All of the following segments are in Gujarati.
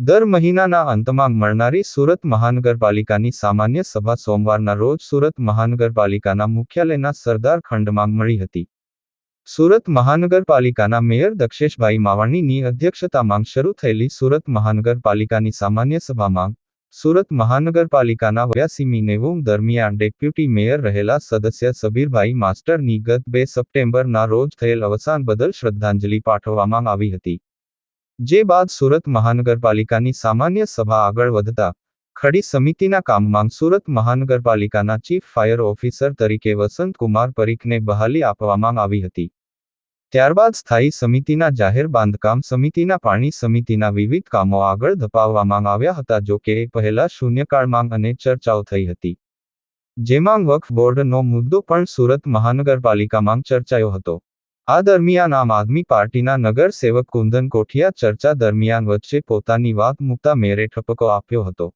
દર મહિનાના અંતમાં મળનારી સુરત મહાનગરપાલિકાની સામાન્ય સભા સોમવારના રોજ સુરત મહાનગરપાલિકાના મુખ્યાલયના સરદાર ખંડમાં મળી હતી. સુરત મહાનગરપાલિકાના મેયર દક્ષેશભાઈ માવાણીની અધ્યક્ષતામાં શરૂ થયેલી સુરત મહાનગરપાલિકાની સામાન્ય સભામાં સુરત મહાનગરપાલિકાના 82મી નિવૃત્ત દરમિયાન ડેપ્યુટી મેયર રહેલા સદસ્ય સબીરભાઈ માસ્ટરની ગત 2 સપ્ટેમ્બરના રોજ થયેલ અવસાન બદલ શ્રદ્ધાંજલિ પાઠવવામાં આવી હતી. જે બાદ સુરત મહાનગરપાલિકાની સામાન્ય સભા આગળ વધતા ખડી સમિતિના કામમાં સુરત મહાનગરપાલિકાના ચીફ ફાયર ઓફિસર તરીકે વસંતકુમાર પરીખને બહાલી આપવામાં આવી હતી. ત્યારબાદ સ્થાયી સમિતિના જાહેર બાંધકામ સમિતિના પાણી સમિતિના વિવિધ કામો આગળ ધપાવવામાં આવ્યા હતા. જો કે એ પહેલા શૂન્યકાળમાં અને ચર્ચાઓ થઈ હતી, જેમાં વક્ફ બોર્ડનો મુદ્દો પણ સુરત મહાનગરપાલિકામાં ચર્ચાયો હતો. આ દરમિયાન આમ આદમી પાર્ટીના નગરસેવક કુંદન કોઠિયા ચર્ચા દરમિયાન વચ્ચે પોતાની વાત મૂકતા મેયરે ઠપકો આપ્યો હતો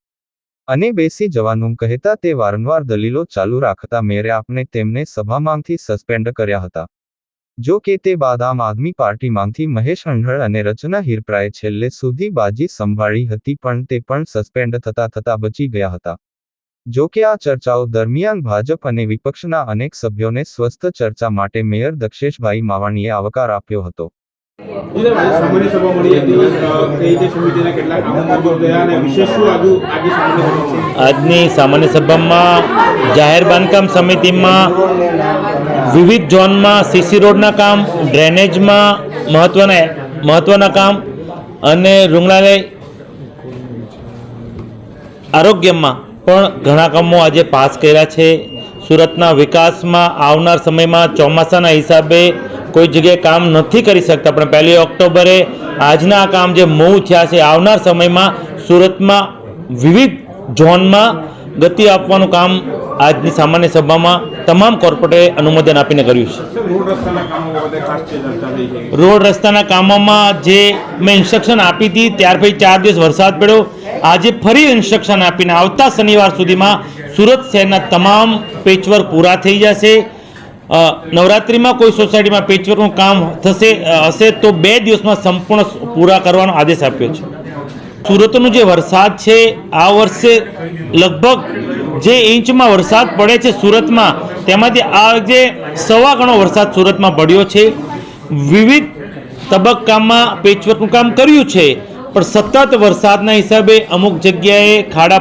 અને બેસી જવાનું કહેતા તે વારંવાર દલીલો ચાલુ રાખતા મેયરે આપણે તેમને સભામાંથી સસ્પેન્ડ કર્યા હતા. જો કે તે બાદ આમ આદમી પાર્ટીમાંથી મહેશ અંધળ અને રચના હિરપરાએ છેલ્લે સુધી બાજી સંભાળી હતી, પણ તે પણ સસ્પેન્ડ થતા બચી ગયા હતા. જો કે આ ચર્ચાઓ દરમિયાન ભાજપ અને વિપક્ષના અનેક સભ્યોને સ્વસ્થ ચર્ચા માટે મેયર દક્ષેશભાઈ માવાણીએ આવકાર આપ્યો હતો. આજની સામાન્ય સભામાં જાહેર બાંધકામ સમિતિમાં વિવિધ ઝોનમાં સીસી રોડના કામ, ડ્રેનેજમાં મહત્વના કામ અને રૂગ્ણાલય આરોગ્યમાં પણ ઘણા કામો આજે પાસ કર્યા છે. સુરતના વિકાસમાં આવનાર સમયમાં ચોમાસાના હિસાબે કોઈ જગ્યાએ કામ નથી કરી શકતા, પણ 1 ઓક્ટોબરે આજના કામ જે મૂવ થયા છે, આવનાર સમયમાં સુરતમાં વિવિધ ઝોનમાં ગતિ આપવાનું કામ આજની સામાન્ય સભામાં તમામ કોર્પોરેટરે અનુમોદન આપીને કર્યું છે. રોડ રસ્તાના કામોમાં જે મેં ઇન્સ્ટ્રક્શન આપી હતી ત્યાર પછી 4 દિવસ વરસાદ પડ્યો. આજે ફરી ઇન્સ્ટ્રક્શન આપીને આવતા શનિવાર સુધીમાં સુરત શહેરના તમામ પેચવર્ક પૂરા થઈ જશે. નવરાત્રિમાં કોઈ સોસાયટીમાં પેચવર્કનું કામ હશે તો 2 દિવસમાં સંપૂર્ણ પૂરા કરવાનો આદેશ આપ્યો છે. સુરતનો જે વરસાદ છે, આ વર્ષે લગભગ જે ઇંચમાં વરસાદ પડે છે સુરતમાં, તેમાંથી આ જે 1.25 ગણો વરસાદ સુરતમાં પડ્યો છે. વિવિધ તબક્કામાં પેચવર્કનું કામ કર્યું છે, પણ સતત વરસાદના હિસાબે અમુક જગ્યાએ ખાડા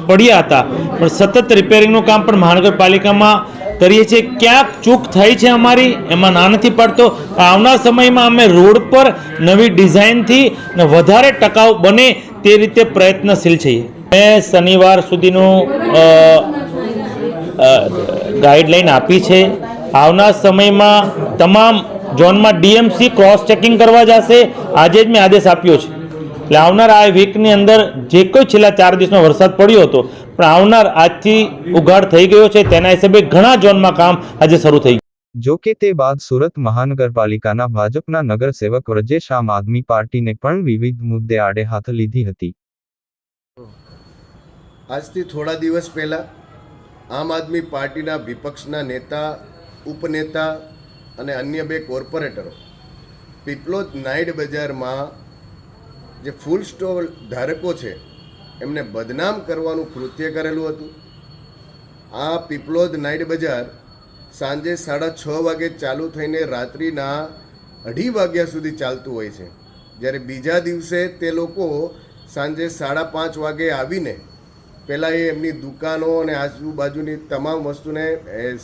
પડ્યા હતા, પણ સતત રિપેરિંગનું કામ પણ મહાનગરપાલિકામાં કરીએ છીએ. ક્યાંક ચૂક થઈ છે અમારી, એમાં ના નથી પડતો. આવનાર સમયમાં અમે રોડ પર નવી ડિઝાઇનથી વધારે ટકાઉ બને તે રીતે પ્રયત્નશીલ છીએ. મેં શનિવાર સુધીનું ગાઈડલાઈન આપી છે. આવનાર સમયમાં તમામ ઝોનમાં ડીએમસી ક્રોસ ચેકિંગ કરવા જશે. આજે જ મેં આદેશ આપ્યો છે. એટલે આવનાર આ વીકની અંદર જે કોઈ છેલ્લા 4 દિવસમાં વરસાદ પડ્યો હતો, પણ આવનાર આજથી ઉઘાડ થઈ ગયો છે, તેના હિસાબે ઘણા ઝોનમાં કામ આજે શરૂ થઈ ગયું. જો કે તે બાદ સુરત મહાનગરપાલિકાના ભાજપના નગરસેવક વ્રજેશ આમ આદમી પાર્ટીને પણ વિવિધ મુદ્દે આડે હાથ લીધી હતી. આજથી થોડા દિવસ પહેલા આમ આદમી પાર્ટીના વિપક્ષના નેતા, ઉપનેતા અને અન્ય 2 કોર્પોરેટરો પીપલોદ નાઇટ બજારમાં જે ફૂલ સ્ટોલ ધારકો છે એમને બદનામ કરવાનું કૃત્ય કરેલું હતું. આ પીપલોદ નાઇટ બજાર સાંજે 6:30 વાગે ચાલુ થઈને રાત્રિના 2:30 વાગ્યા સુધી ચાલતું હોય છે, જ્યારે બીજા દિવસે તે લોકો સાંજે 5:30 વાગે આવીને પહેલાં એ એમની દુકાનો અને આજુબાજુની તમામ વસ્તુને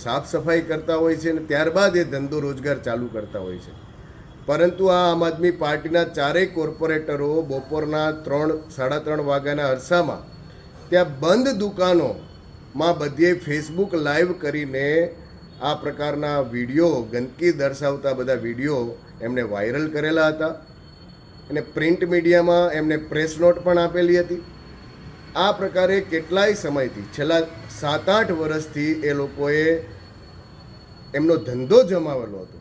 સાફ સફાઈ કરતા હોય છે અને ત્યારબાદ એ ધંધો રોજગાર ચાલુ કરતા હોય છે. પરંતુ આ આમ આદમી પાર્ટીના 4 કોર્પોરેટરો બપોરના 3-3:30 વાગ્યાના અરસામાં ત્યાં બંધ દુકાનોમાં બધે ફેસબુક લાઈવ કરીને આ પ્રકારના વિડીયો, ગંદકી દર્શાવતા બધા વિડીયો એમને વાયરલ કરેલા હતા અને પ્રિન્ટ મીડિયામાં એમને પ્રેસ નોટ પણ આપેલી હતી. આ પ્રકારે કેટલાય સમયથી છેલ્લા 7-8 વર્ષથી એ લોકોએ એમનો ધંધો જમાવેલો હતો.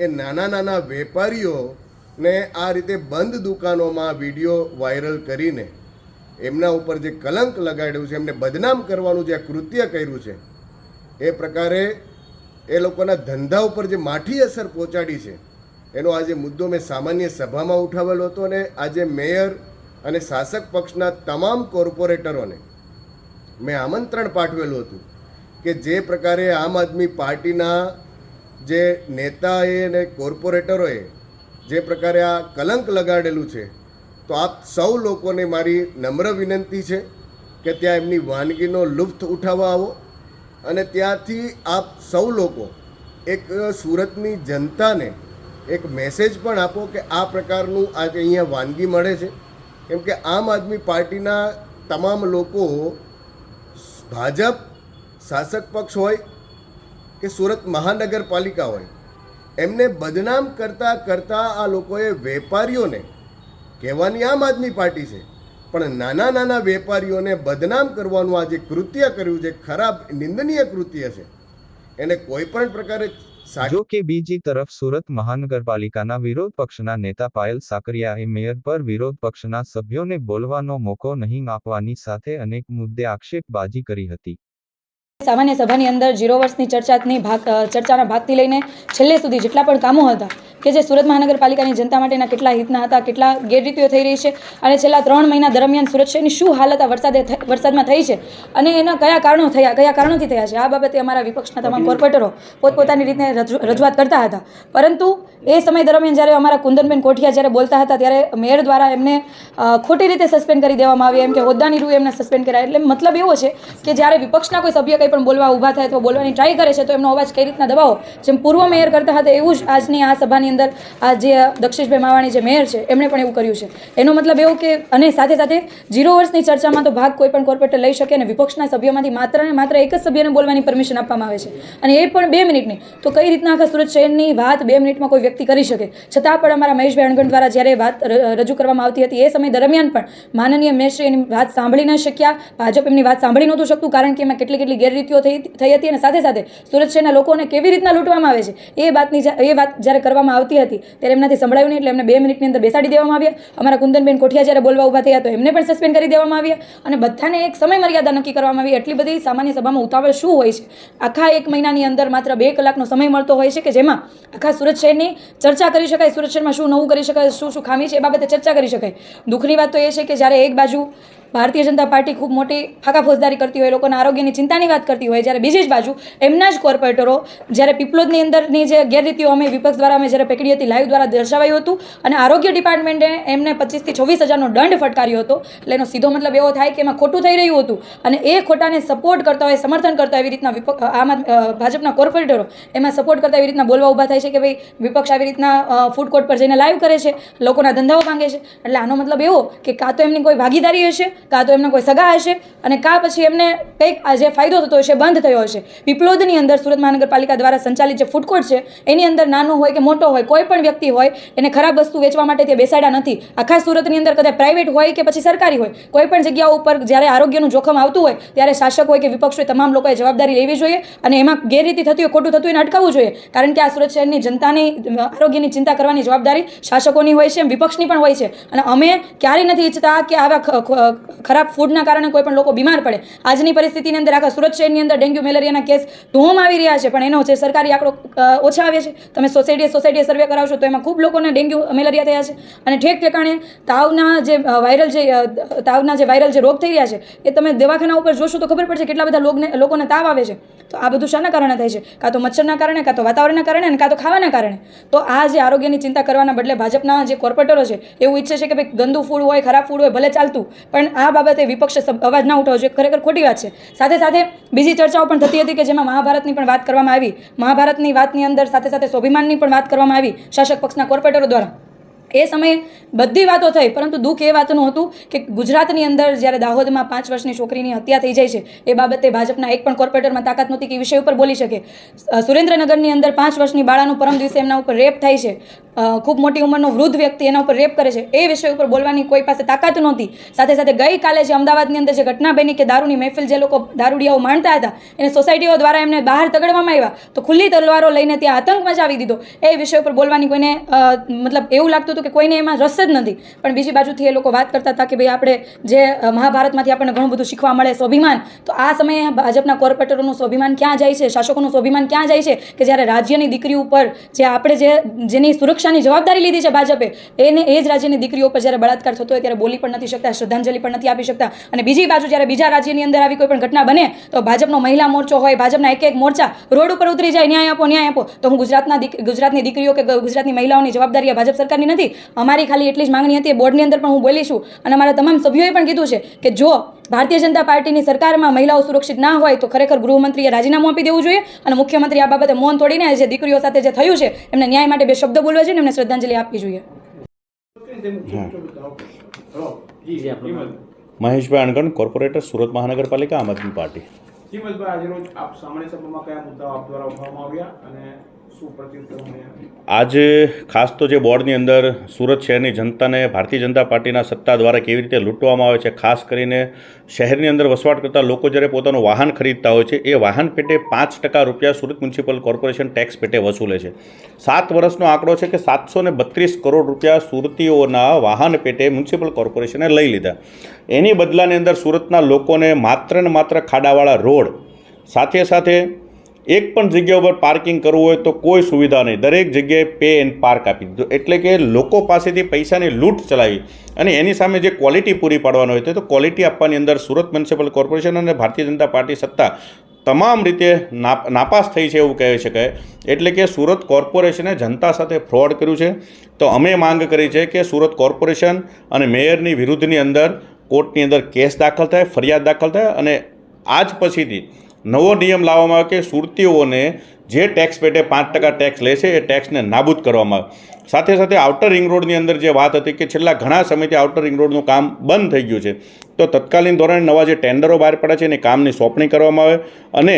એ નાના વેપારીઓને આ રીતે બંધ દુકાનોમાં વિડીયો વાયરલ કરીને એમના ઉપર જે કલંક લગાડ્યું છે, એમને બદનામ કરવાનું જે કૃત્ય કર્યું છે, એ પ્રકારે એ લોકોના ધંધા ઉપર જે માઠી અસર પહોંચાડી છે, એનો આજે મુદ્દો મેં સામાન્ય સભામાં ઉઠાવેલો હતો અને આજે મેયર અને શાસક પક્ષના તમામ કોર્પોરેટરોને મેં આમંત્રણ પાઠવેલું હતું કે જે પ્રકારે આમ આદમી પાર્ટીના જે નેતાએ અને કોર્પોરેટરોએ જે પ્રકારે આ કલંક લગાડેલું છે, તો આપ સૌ લોકોને મારી નમ્ર વિનંતી છે કે ત્યાં એમની વાનગીનો લુફ્ત ઉઠાવવા આવો અને ત્યાંથી આપ સૌ લોકો એક સુરતની જનતાને એક મેસેજ પણ આપો કે આ પ્રકારનું આજે અહીંયા વાનગી મળે છે. કેમ કે આમ આદમી પાર્ટીના તમામ લોકો ભાજપ શાસક પક્ષ હોય કે સુરત મહાનગરપાલિકા હોય, એમને બદનામ કરતાં કરતાં આ લોકોએ વેપારીઓને કહેવાની આમ આદમી પાર્ટી છે, પણ નાના નાના વેપારીઓને બદનામ કરવાનું આ જે કૃત્ય કર્યું છે, ખરાબ નિંદનીય કૃત્ય છે, એને કોઈ પણ પ્રકારે જો કે બીજી તરફ સુરત મહાનગરપાલિકાના વિરોધ પક્ષના નેતા પાયલ સાકરિયાએ મેયર પર વિરોધ પક્ષના સભ્યોને બોલવાનો મોકો નહીં આપવાની સાથે અનેક મુદ્દે આક્ષેપબાજી કરી હતી. સામાન્ય સભાની અંદર 0 વર્ષની ચર્ચાના ભાગથી લઈને છેલ્લે સુધી જેટલા પણ કામો હતા કે જે સુરત મહાનગરપાલિકાની જનતા માટેના કેટલા હિતના હતા, કેટલા ગેરરીતિઓ થઈ રહી છે અને છેલ્લા 3 મહિના દરમિયાન સુરત શહેરની શું હાલત આ વરસાદમાં થઈ છે અને એના કયા કારણોથી થયા છે, આ બાબતે અમારા વિપક્ષના તમામ કોર્પોરેટરો પોતપોતાની રીતે રજૂઆત કરતા હતા. પરંતુ એ સમય દરમિયાન જ્યારે અમારા કુંદનબેન કોઠિયા જ્યારે બોલતા હતા ત્યારે મેયર દ્વારા એમને ખોટી રીતે સસ્પેન્ડ કરી દેવામાં આવી, એમ કે હોદ્દાની રૂએ એમને સસ્પેન્ડ કર્યા. એટલે મતલબ એવો છે કે જ્યારે વિપક્ષના કોઈ સભ્ય કંઈ પણ બોલવા ઊભા થાય અથવા બોલવાની ટ્રાય કરે છે તો એમનો અવાજ કઈ રીતના દબાવો, જેમ પૂર્વ મેયર કરતા હતા એવું જ આજની આ સભાની અંદર આ જે દક્ષેશભાઈ માવાણી જે મેયર છે એમણે પણ એવું કર્યું છે. એનો મતલબ એવો કે અને સાથે સાથે 0 વર્ષની ચર્ચામાં તો ભાગ કોઈ પણ કોર્પોરેટર લઈ શકે અને વિપક્ષના સભ્યોમાંથી માત્ર ને માત્ર એક જ સભ્યને બોલવાની પરમિશન આપવામાં આવે છે અને એ પણ 2 મિનિટની. તો કઈ રીતના આખા સુરત શહેરની વાત 2 મિનિટમાં કોઈ વ્યક્તિ કરી શકે? છતાં પણ અમારા મહેશભાઈ અણગણ દ્વારા જ્યારે વાત રજૂ કરવામાં આવતી હતી એ સમય દરમિયાન પણ માનનીય મેયરશ્રી એની વાત સાંભળી ન શક્યા, ભાજપ એમની વાત સાંભળી નહોતું શકતું, કારણ કે એમાં કેટલી ગેરરીતિઓ થઈ હતી અને સાથે સાથે સુરત શહેરના લોકોને કેવી રીતના લૂંટવામાં આવે છે એ વાત જ્યારે કરવામાં આવતી હતી ત્યારે એમનાથી સંભળાયું નહીં, એટલે એમને 2 મિનિટની અંદર બેસાડી દેવામાં આવ્યા. અમારા કુંદનબેન કોઠિયા જ્યારે બોલવા ઊભા થયા તો એમને પણ સસ્પેન્ડ કરી દેવામાં આવ્યા અને બધાને એક સમય મર્યાદા નક્કી કરવામાં આવી. એટલી બધી સામાન્ય સભામાં ઉતાવળ શું હોય છે? આખા 1 મહિનાની અંદર માત્ર 2 કલાકનો સમય મળતો હોય છે કે જેમાં આખા સુરત શહેરની ચર્ચા કરી શકાય, સુરત શહેરમાં શું નવું કરી શકાય, શું ખામી છે એ બાબતે ચર્ચા કરી શકાય. દુઃખની વાત તો એ છે કે જ્યારે એક બાજુ ભારતીય જનતા પાર્ટી ખૂબ મોટી ફાકા ફોજદારી કરતી હોય, લોકોના આરોગ્યની ચિંતાની વાત કરતી હોય, જ્યારે બીજી જ બાજુ એમના જ કોર્પોરેટરો જ્યારે પીપલોદની અંદરની જે ગેરરીતિઓ અમે વિપક્ષ દ્વારા અમે જ્યારે પકડી હતી, લાઈવ દ્વારા દર્શાવાયું હતું અને આરોગ્ય ડિપાર્ટમેન્ટે એમને 25,000 થી 24,000નો દંડ ફટકાર્યો હતો. એટલે એનો સીધો મતલબ એવો થાય કે એમાં ખોટું થઈ રહ્યું હતું અને એ ખોટાને સપોર્ટ કરતા હોય, સમર્થન કરતા હોય એવી રીતના ભાજપના કોર્પોરેટરો એમાં સપોર્ટ કરતા એવી રીતના બોલવા ઊભા થાય છે કે ભાઈ વિપક્ષ આવી રીતના ફૂડ કોર્ટ પર જઈને લાઈવ કરે છે, લોકોના ધંધાઓ ભાંગે છે. એટલે આનો મતલબ એવો કે કાં તો એમની કોઈ ભાગીદારી હશે, કાં તો એમના કોઈ સગા હશે અને કાં પછી એમને કંઈક જે ફાયદો થતો હશે, બંધ થયો હશે. પીપલોદની અંદર સુરત મહાનગરપાલિકા દ્વારા સંચાલિત જે ફૂડ કોર્ટ છે એની અંદર નાનો હોય કે મોટો હોય કોઈ પણ વ્યક્તિ હોય એને ખરાબ વસ્તુ વેચવા માટે ત્યાં બેસાડ્યા નથી. આખા સુરતની અંદર કદાચ પ્રાઇવેટ હોય કે પછી સરકારી હોય, કોઈ પણ જગ્યાઓ ઉપર જ્યારે આરોગ્યનું જોખમ આવતું હોય ત્યારે શાસક હોય કે વિપક્ષ હોય, તમામ લોકોએ જવાબદારી લેવી જોઈએ અને એમાં ગેરરીતિ થતી હોય, ખોટું થતું હોય એને અટકાવવું જોઈએ. કારણ કે આ સુરત શહેરની જનતાની આરોગ્યની ચિંતા કરવાની જવાબદારી શાસકોની હોય છે, વિપક્ષની પણ હોય છે અને અમે ક્યારેય નથી ઈચ્છતા કે આવા ખરાબ ફૂડના કારણે કોઈ પણ લોકો બીમાર પડે. આજની પરિસ્થિતિની અંદર આખા સુરત શહેરની અંદર ડેન્ગ્યુ મેલેરિયાના કેસ ધૂમ આવી રહ્યા છે, પણ એનો જે સરકારી આંકડો ઓછા આવે છે. તમે સોસાયટીએ સર્વે કરાવશો તો એમાં ખૂબ લોકોને ડેન્ગ્યુ મેલેરિયા થયા છે અને ઠેક ઠેકાણે તાવના જે વાયરલ જે રોગ થઈ રહ્યા છે એ તમે દવાખાના ઉપર જોશો તો ખબર પડશે કેટલા બધા લોકોને તાવ આવે છે. તો આ બધું શાના કારણે થાય છે? કાં તો મચ્છરના કારણે, કાં તો વાતાવરણના કારણે અને કાં તો ખાવાના કારણે. તો આ જે આરોગ્યની ચિંતા કરવાના બદલે ભાજપના જે કોર્પોરેટરો છે એવું ઈચ્છે છે કે ભાઈ ગંદુ ફૂડ હોય, ખરાબ ફૂડ હોય ભલે ચાલતું, પણ આ બાબતે વિપક્ષે અવાજ ના ઉઠાવવો જોઈએ. ખરેખર ખોટી વાત છે. સાથે સાથે બીજી ચર્ચાઓ પણ થતી હતી કે જેમાં મહાભારતની પણ વાત કરવામાં આવી. મહાભારતની વાતની અંદર સાથે સાથે સ્વાભિમાનની પણ વાત કરવામાં આવી શાસક પક્ષના કોર્પોરેટરો દ્વારા. એ સમયે બધી વાતો થઈ, પરંતુ દુઃખ એ વાતનું હતું કે ગુજરાતની અંદર જ્યારે દાહોદમાં 5 વર્ષની છોકરીની હત્યા થઈ જાય છે એ બાબતે ભાજપના એક પણ કોર્પોરેટરમાં તાકાત નહોતી કે એ વિષય ઉપર બોલી શકે. સુરેન્દ્રનગરની અંદર 5 વર્ષની બાળાનું પરમ દિવસે એમના ઉપર રેપ થાય છે, ખૂબ મોટી ઉંમરનો વૃદ્ધ વ્યક્તિ એના ઉપર રેપ કરે છે, એ વિષય ઉપર બોલવાની કોઈ પાસે તાકાત નહોતી. સાથે સાથે ગઈકાલે જે અમદાવાદની અંદર જે ઘટના બની કે દારૂની મહેફિલ જે લોકો દારૂડિયાઓ માણતા હતા એને સોસાયટીઓ દ્વારા એમને બહાર તગડવામાં આવ્યા, તો ખુલ્લી તલવારો લઈને ત્યાં આતંક મચાવી દીધો. એ વિષય ઉપર બોલવાની કોઈને મતલબ એવું લાગતું કે કોઈને એમાં રસ જ નથી. પણ બીજી બાજુથી એ લોકો વાત કરતા હતા કે ભાઈ આપણે જે મહાભારતમાંથી આપણને ઘણું બધું શીખવા મળે, સ્વાભિમાન. તો આ સમયે ભાજપના કોર્પોરેટરોનું સ્વાભિમાન ક્યાં જાય છે, શાસકોનું સ્વાભિમાન ક્યાં જાય છે કે જ્યારે રાજ્યની દીકરી ઉપર જે આપણે જેની સુરક્ષા સુરક્ષાની જવાબદારી લીધી છે ભાજપે, એને એ જ રાજ્યની દીકરીઓ પર જ્યારે બળાત્કાર થતો હોય ત્યારે બોલી પણ નથી શકતા, શ્રદ્ધાંજલિ પણ નથી આપી શકતા. અને બીજી બાજુ જ્યારે બીજા રાજ્યની અંદર આવી કોઈ પણ ઘટના બને તો ભાજપનો મહિલા મોરચો હોય, ભાજપના એક મોરચા રોડ ઉપર ઉતરી જાય, ન્યાય આપો ન્યાય આપો. તો હું ગુજરાતની દીકરીઓ કે ગુજરાતની મહિલાઓની જવાબદારી ભાજપ સરકારની નથી. અમારી ખાલી એટલી જ માંગણી હતી, બોર્ડની અંદર પણ હું બોલી છું અને અમારા તમામ સભ્યોએ પણ કીધું છે કે જો ભારતીય જનતા પાર્ટીની સરકારમાં મહિલાઓ સુરક્ષિત ના હોય તો ખરેખર ગૃહમંત્રીએ રાજીનામું આપી દેવું જોઈએ અને મુખ્યમંત્રી આ બાબતે મૌન તોડીને જે દીકરીઓ સાથે જે થયું છે એમને ન્યાય માટે બે શબ્દ બોલવા જોઈએ, એમને શ્રદ્ધાંજલિ આપવી જોઈએ. મહેશભાઈ અણગણ, કોર્પોરેટર, સુરત મહાનગરપાલિકા, આમ આદમી પાર્ટી. હિંમતભાઈ, આજે રોજ આપ સામાન્ય સભામાં કયા મુદ્દાઓ આપ દ્વારા ઉઠાવવામાં આવ્યા અને શું પ્રત્યુત્તર મળ્યા? આજે ખાસ તો જે બોર્ડની અંદર સુરત શહેરની જનતાને ભારતીય જનતા પાર્ટીના સત્તા દ્વારા કેવી રીતે લૂંટવામાં આવે છે, ખાસ કરીને શહેરની અંદર વસવાટ કરતા લોકો જ્યારે પોતાનું વાહન ખરીદતા હોય છે એ વાહન પેટે 5% રૂપિયા સુરત મ્યુનિસિપલ કોર્પોરેશન ટેક્સ પેટે વસૂલે છે. 7 વર્ષનો આંકડો છે કે 732 કરોડ રૂપિયા સુરતીઓના વાહન પેટે મ્યુનિસિપલ કોર્પોરેશને લઈ લીધા. એની બદલાની અંદર સુરતના લોકોને માત્ર ને માત્ર ખાડાવાળા રોડ, સાથે સાથે એક પણ જગ્યા ઉપર પાર્કિંગ કરવું હોય તો કોઈ સુવિધા નહીં, દરેક જગ્યાએ પે એન્ડ પાર્ક આપી દીધું. એટલે કે લોકો પાસેથી પૈસાની લૂંટ ચલાવી અને એની સામે જે ક્વોલિટી પૂરી પાડવાનો હોય તો ક્વોલિટી આપવાની અંદર સુરત મ્યુનિસિપલ કોર્પોરેશન અને ભારતીય જનતા પાર્ટી સત્તા તમામ રીતે નાપાસ થઈ છે એવું કહી શકાય. એટલે કે સુરત કોર્પોરેશને જનતા સાથે ફ્રોડ કર્યું છે. તો અમે માંગ કરી છે કે સુરત કોર્પોરેશન અને મેયરની વિરુદ્ધની અંદર કોર્ટની અંદર કેસ દાખલ થાય, ફરિયાદ દાખલ થાય અને આજ પછીથી નવો નિયમ લાવવામાં આવે કે સુરતીઓને જે ટેક્સ પેટે 5% ટેક્સ લે છે એ ટેક્સને નાબૂદ કરવામાં આવે. સાથે સાથે આઉટર રિંગ રોડની અંદર જે વાત હતી કે છેલ્લા ઘણા સમયથી આઉટર રિંગ રોડનું કામ બંધ થઈ ગયું છે, તો તત્કાલીન ધોરણે નવા જે ટેન્ડરો બહાર પડ્યા છે એની કામની સોંપણી કરવામાં આવે અને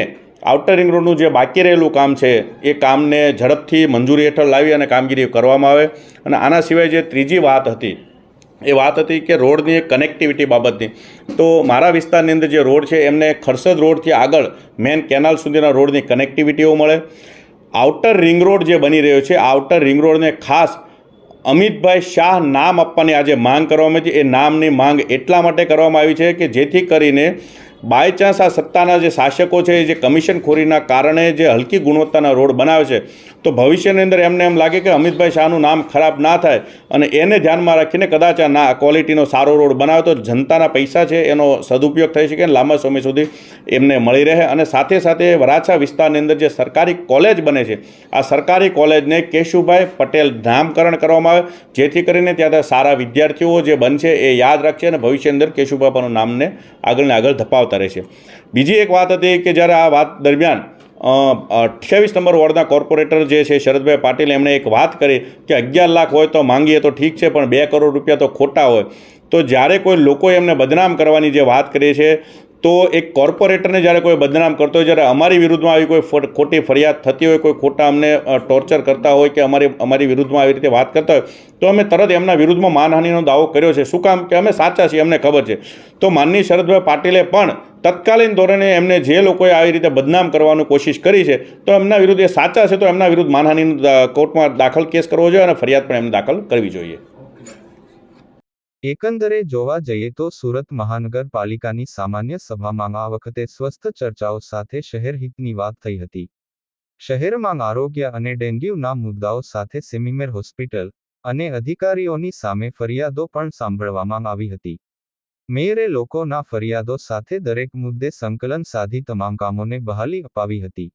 આઉટર રિંગ રોડનું જે બાકી રહેલું કામ છે એ કામને ઝડપથી મંજૂરી હેઠળ લાવી અને કામગીરી કરવામાં આવે. અને આના સિવાય જે ત્રીજી વાત હતી એ વાત હતી કે રોડની કનેક્ટિવિટી બાબતની. તો મારા વિસ્તારની અંદર જે રોડ છે એમને ખરસદ રોડથી આગળ મેન કેનાલ સુધીના રોડની કનેક્ટિવિટીઓ મળે. આઉટર રિંગ રોડ જે બની રહ્યો છે, આઉટર રિંગ રોડને ખાસ અમિતભાઈ શાહ નામ આપવાની આજે માંગ કરવામાં આવી છે. એ નામની માંગ એટલા માટે કરવામાં આવી છે કે જેથી કરીને બાયચાન્સ આ સત્તાના જે શાસકો છે જે કમિશનખોરીના કારણે જે હલકી ગુણવત્તાના રોડ બનાવે છે તો ભવિષ્યની અંદર એમને એમ લાગે કે અમિતભાઈ શાહનું નામ ખરાબ ના થાય અને એને ધ્યાનમાં રાખીને કદાચ આ ક્વોલિટીનો સારો રોડ બનાવે તો જનતાના પૈસા છે એનો સદુપયોગ થઈ શકે અને લાંબા સમય સુધી એમને મળી રહે. અને સાથે સાથે વરાછા વિસ્તારની અંદર જે સરકારી કોલેજ બને છે આ સરકારી કોલેજને કેશુભાઈ પટેલ નામકરણ કરવામાં આવે જેથી કરીને ત્યાં સારા વિદ્યાર્થીઓ જે બનશે એ યાદ રાખશે અને ભવિષ્યની અંદર કેશુબાપાનું નામને આગળ ને આગળ ધપાવતા રહેશે. બીજી એક વાત હતી કે જ્યારે આ વાત દરમિયાન 28 નંબર વોર્ડના કોર્પોરેટર જે છે શરદભાઈ પાટીલ, એમણે એક વાત કરી કે 11 લાખ હોય તો માંગીએ તો ઠીક છે પણ 2 કરોડ રૂપિયા તો ખોટા હોય. તો જ્યારે કોઈ લોકો એમને બદનામ કરવાની જે વાત કરી છે તો એક કોર્પોરેટરને જ્યારે કોઈ બદનામ કરતો હોય, જ્યારે અમારી વિરુદ્ધમાં આવી કોઈ ખોટી ફરિયાદ થતી હોય, કોઈ ખોટા અમને ટોર્ચર કરતા હોય કે અમારી વિરુદ્ધમાં આવી રીતે વાત કરતા હોય તો અમે તરત એમના વિરુદ્ધમાં માનહાનિનો દાવો કર્યો છે. શું કામ કે અમે સાચા છીએ, અમને ખબર છે. તો માનનીય શરદભાઈ પાટીલે પણ તત્કાલીન ધોરણે એમને જે લોકોએ આવી રીતે બદનામ કરવાની કોશિશ કરી છે તો એમના વિરુદ્ધ એ સાચા છે તો એમના વિરુદ્ધ માનહાનિનો કોર્ટમાં દાખલ કેસ કરવો જોઈએ અને ફરિયાદ પણ એમને દાખલ કરવી જોઈએ. એકંદરે જોવા જઈએ તો સુરત મહાનગરપાલિકાની સામાન્ય સભામાં આ વખતે સ્વસ્થ ચર્ચાઓ સાથે શહેર હિતની વાત થઈ હતી. શહેરમાં આરોગ્ય અને ડેન્ગ્યુના મુદ્દાઓ સાથે સેમીમેર હોસ્પિટલ અને અધિકારીઓની સામે ફરિયાદો પણ સાંભળવામાં આવી હતી. મેયરે લોકોના ફરિયાદો સાથે દરેક મુદ્દે સંકલન સાધી તમામ કામોને બહાલી અપાવી હતી.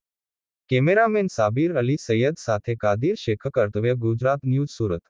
કેમેરામેન સાબિર અલી સૈયદ સાથે કાદિર શેખ, કર્તવ્ય ગુજરાત ન્યૂઝ, સુરત.